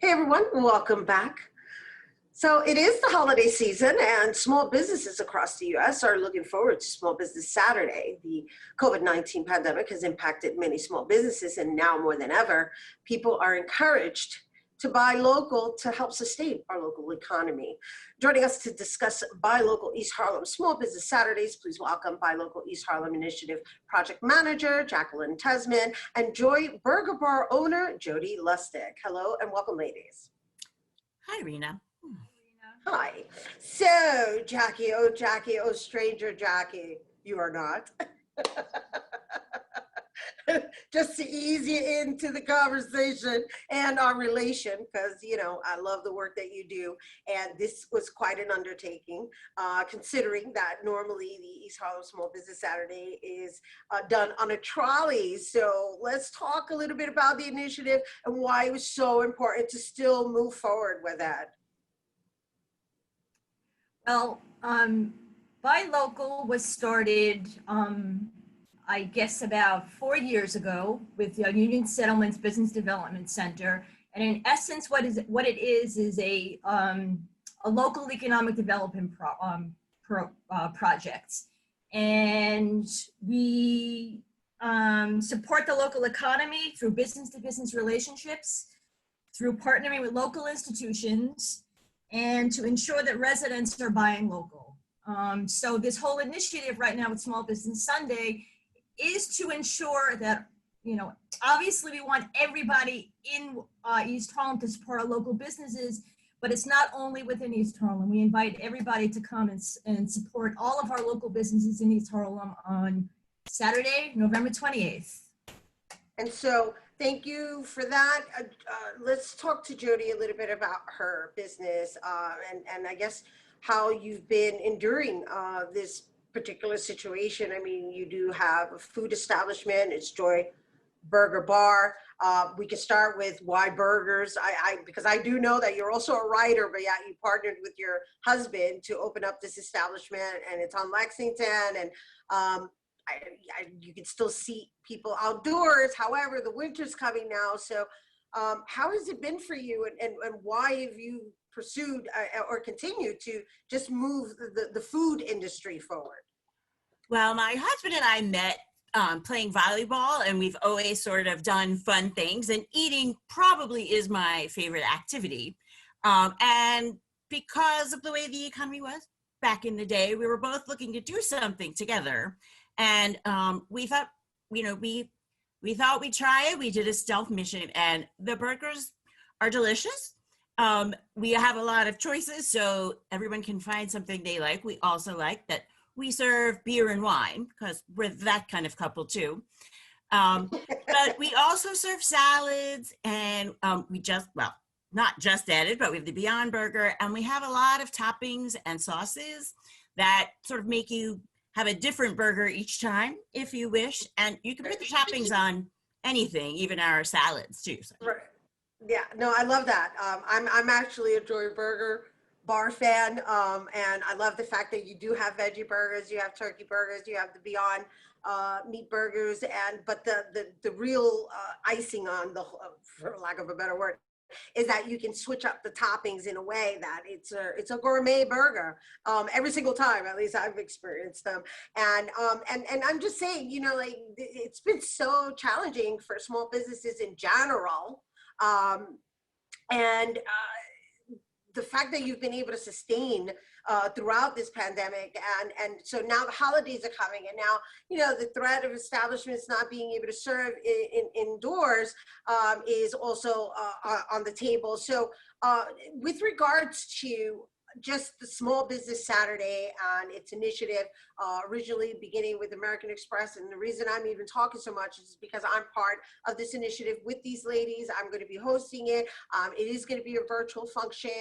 Hey everyone, welcome back. So it is the holiday season and small businesses across the US are looking forward to Small Business Saturday. The COVID-19 pandemic has impacted many small businesses, and now more than ever, people are encouraged to buy local to help sustain our local economy. Joining us to discuss Buy Local East Harlem Small Business Saturdays, please welcome Buy Local East Harlem Initiative Project Manager, Jacqueline Tesman, and Joy Burger Bar owner, Jodi Lustig. Hello and welcome, ladies. Hi, Rhina. Hi. So, Jackie, oh, stranger Jackie, you are not. Just to ease you into the conversation and our relation, because, you know, I love the work that you do. And this was quite an undertaking, considering that normally the East Harlem Small Business Saturday is done on a trolley. So let's talk a little bit about the initiative and why it was so important to still move forward with that. Well, Buy Local was started, I guess about 4 years ago with the Union Settlements Business Development Center. And in essence, what it is a local economic development project. And we support the local economy through business-to-business relationships, through partnering with local institutions, and to ensure that residents are buying local. So this whole initiative right now with Small Business Sunday is to ensure that, you know, obviously we want everybody in East Harlem to support our local businesses, but it's not only within East Harlem. We invite everybody to come and support all of our local businesses in East Harlem on Saturday, November 28th. And so thank you for that. Let's talk to Jodi a little bit about her business and I guess how you've been enduring this particular situation. I mean, you do have a food establishment, it's Joy Burger Bar. We can start with why burgers. Because I do know that you're also a writer, but yeah, you partnered with your husband to open up this establishment, and it's on Lexington, and you can still see people outdoors. However, the winter's coming now. So how has it been for you, and why have you pursued or continued to just move the food industry forward? Well, my husband and I met playing volleyball, and we've always sort of done fun things, and eating probably is my favorite activity. And because of the way the economy was back in the day, we were both looking to do something together. And we thought, you know, we thought we'd try it. We did a stealth mission, and the burgers are delicious. We have a lot of choices, so everyone can find something they like. We also like that we serve beer and wine, because we're that kind of couple too. But we also serve salads, and we just, well, not just added, but we have the Beyond Burger, and we have a lot of toppings and sauces that sort of make you have a different burger each time, if you wish. And you can put the toppings on anything, even our salads too. So. Right. Yeah, no, I love that. I'm actually a Joy Burger Bar fan, and I love the fact that you do have veggie burgers, you have turkey burgers, you have the Beyond meat burgers, but the real icing on the, for lack of a better word, is that you can switch up the toppings in a way that it's a gourmet burger every single time. At least I've experienced them, and I'm just saying, you know, like, it's been so challenging for small businesses in general, and the fact that you've been able to sustain throughout this pandemic, and so now the holidays are coming, and now, you know, the threat of establishments not being able to serve indoors is also on the table. So with regards to just the Small Business Saturday and its initiative, originally beginning with American Express, and the reason I'm even talking so much is because I'm part of this initiative with these ladies. I'm going to be hosting it. It is going to be a virtual function.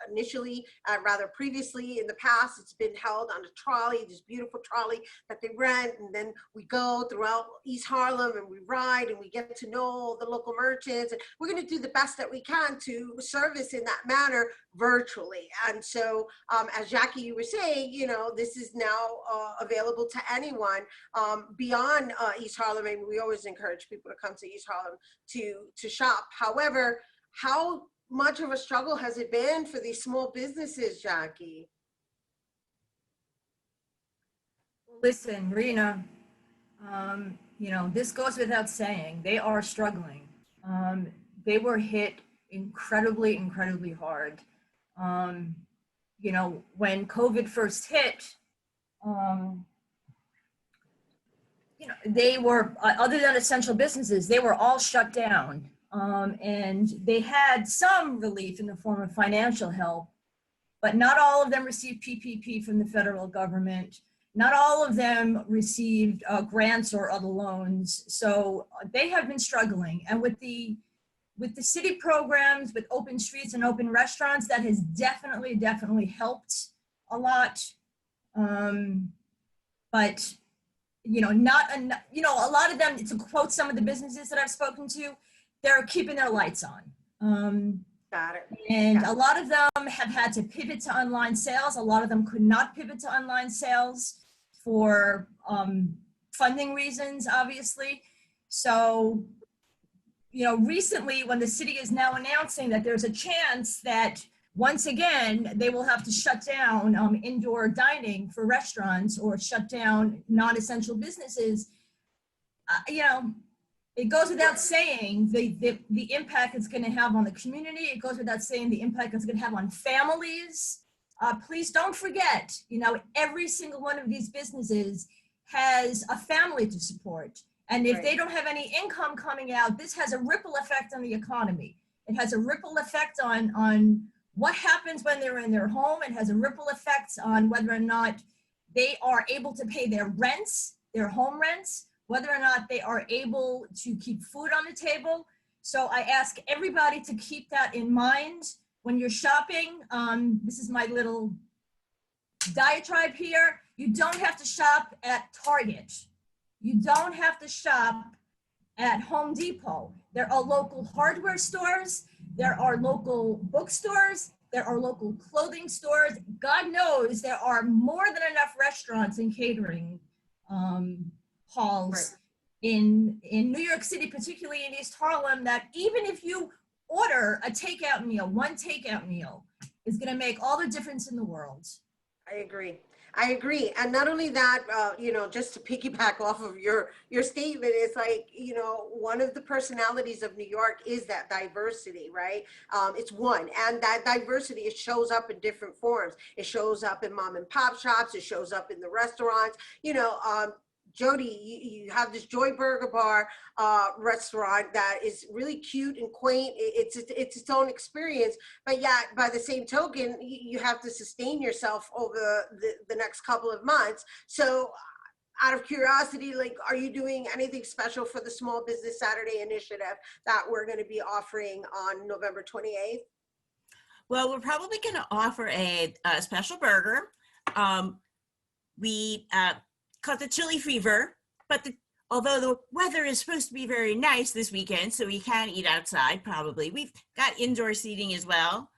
Initially, rather previously in the past, it's been held on a trolley, this beautiful trolley that they rent, and then we go throughout East Harlem and we ride and we get to know the local merchants, and we're going to do the best that we can to service in that manner virtually. And so, as Jackie, you were saying, you know, this is now available to anyone beyond East Harlem. And we always encourage people to come to East Harlem to shop. However, how much of a struggle has it been for these small businesses, Jackie? Listen, Rhina, you know, this goes without saying, they are struggling. They were hit incredibly, incredibly hard. You know, when COVID first hit, you know, they were, other than essential businesses, they were all shut down. And they had some relief in the form of financial help, but not all of them received PPP from the federal government. Not all of them received grants or other loans. So they have been struggling. And with the city programs, with open streets and open restaurants, that has definitely, definitely helped a lot. But, you know, not enough, you know, a lot of them, to quote some of the businesses that I've spoken to, they're keeping their lights on. Got it. And Yeah. a lot of them have had to pivot to online sales. A lot of them could not pivot to online sales for funding reasons, obviously. So, you know, recently when the city is now announcing that there's a chance that once again, they will have to shut down indoor dining for restaurants or shut down non-essential businesses, you know, it goes without saying the impact it's going to have on the community. It goes without saying the impact it's going to have on families. Please don't forget, you know, every single one of these businesses has a family to support. And if they don't have any income coming out, this has a ripple effect on the economy. It has a ripple effect on what happens when they're in their home. It has a ripple effect on whether or not they are able to pay their rents, their home rents, whether or not they are able to keep food on the table. So I ask everybody to keep that in mind when you're shopping. This is my little diatribe here. You don't have to shop at Target. You don't have to shop at Home Depot. There are local hardware stores. There are local bookstores. There are local clothing stores. God knows there are more than enough restaurants and catering halls in New York City, particularly in East Harlem, that even if you order a takeout meal, one takeout meal is going to make all the difference in the world. I agree. I agree. And not only that, you know, just to piggyback off of your statement, it's like, you know, one of the personalities of New York is that diversity, right? It's one. And that diversity, it shows up in different forms. It shows up in mom and pop shops. It shows up in the restaurants. You know, Jodi, you have this Joy Burger Bar restaurant that is really cute and quaint. It's its own experience, but yet by the same token, you have to sustain yourself over the next couple of months. So out of curiosity, like, are you doing anything special for the Small Business Saturday initiative that we're going to be offering on November 28th? Well, we're probably going to offer a special burger. We called the Chili Fever, but although the weather is supposed to be very nice this weekend, so we can eat outside probably. We've got indoor seating as well.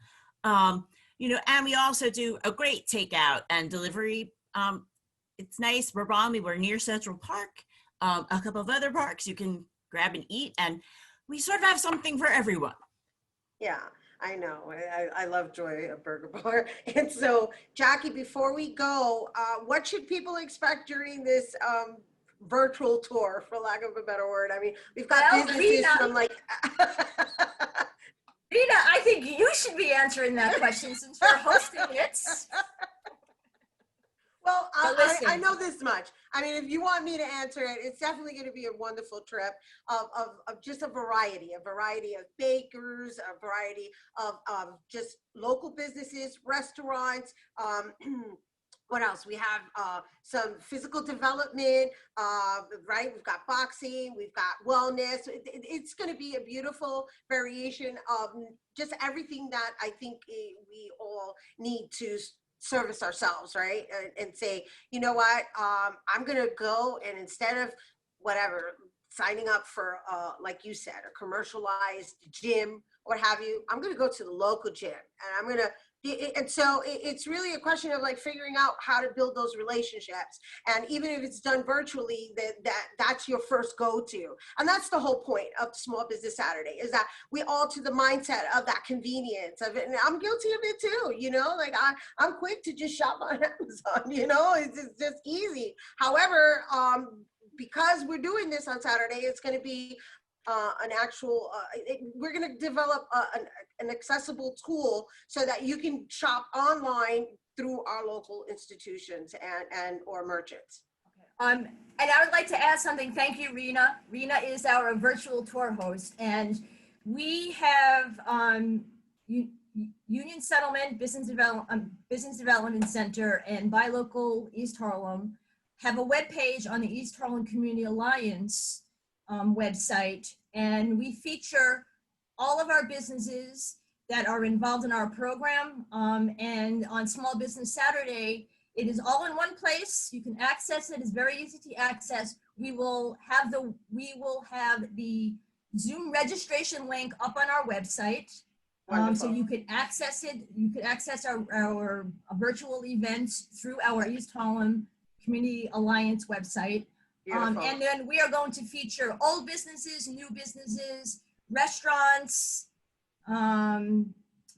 You know, and we also do a great takeout and delivery. It's nice. We're near Central Park, a couple of other parks you can grab and eat, and we sort of have something for everyone. Yeah, I know. I love Joy Burger Bar. And so, Jackie, before we go, what should people expect during this virtual tour, for lack of a better word? I mean, we've got businesses Rhina, from like... Rhina, I think you should be answering that question since you're hosting it. Well, listen. I know this much. I mean, if you want me to answer it, it's definitely going to be a wonderful trip of just a variety of bakers, a variety of just local businesses, restaurants. What else? We have some physical development, right? We've got boxing, we've got wellness. It's going to be a beautiful variation of just everything that I think we all need to service ourselves, right? And say, you know what, I'm gonna go, and instead of whatever, signing up for, like you said, a commercialized gym, what have you, I'm gonna go to the local gym, and I'm gonna And so it's really a question of like figuring out how to build those relationships. And even if it's done virtually, that's your first go-to. And that's the whole point of Small Business Saturday, is that we all to the mindset of that convenience of it. And I'm guilty of it too, you know, like I'm quick to just shop on Amazon, you know, it's just easy. However, because we're doing this on Saturday, it's going to be an actual, we're going to develop an accessible tool so that you can shop online through our local institutions and or merchants. And I would like to add something. Thank you, Rhina. Rhina is our virtual tour host, and we have Union Settlement Business Development Center and Buy Local East Harlem have a webpage on the East Harlem Community Alliance website, and we feature all of our businesses that are involved in our program. And on Small Business Saturday, it is all in one place. You can access it. It's very easy to access. We will have the Zoom registration link up on our website. So you could access it. You could access our virtual events through our East Harlem Community Alliance website. And then we are going to feature old businesses, new businesses, restaurants, videos.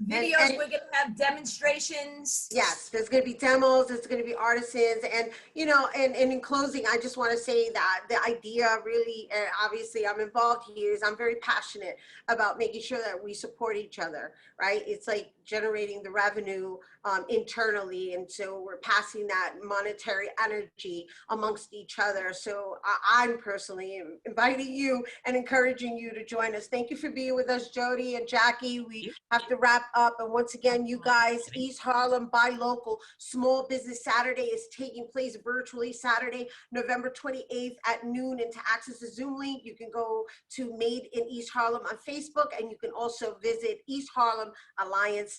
We're going to have demonstrations. Yes, there's going to be demos, there's going to be artisans, and you know, and in closing, I just want to say that the idea really, and obviously I'm involved here, is I'm very passionate about making sure that we support each other, right? It's like generating the revenue internally, and so we're passing that monetary energy amongst each other. So I'm personally inviting you and encouraging you to join us. Thank you for being with us, Jodi and Jackie. We have to wrap up, and once again, you guys, East Harlem Buy Local Small Business Saturday is taking place virtually Saturday, November 28th at noon. And to access the Zoom link, you can go to Made in East Harlem on Facebook, and you can also visit eastharlemalliance.org.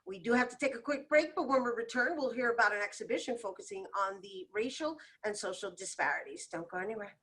We do have to take a quick break, but when we return, we'll hear about an exhibition focusing on the racial and social disparities. Don't go anywhere.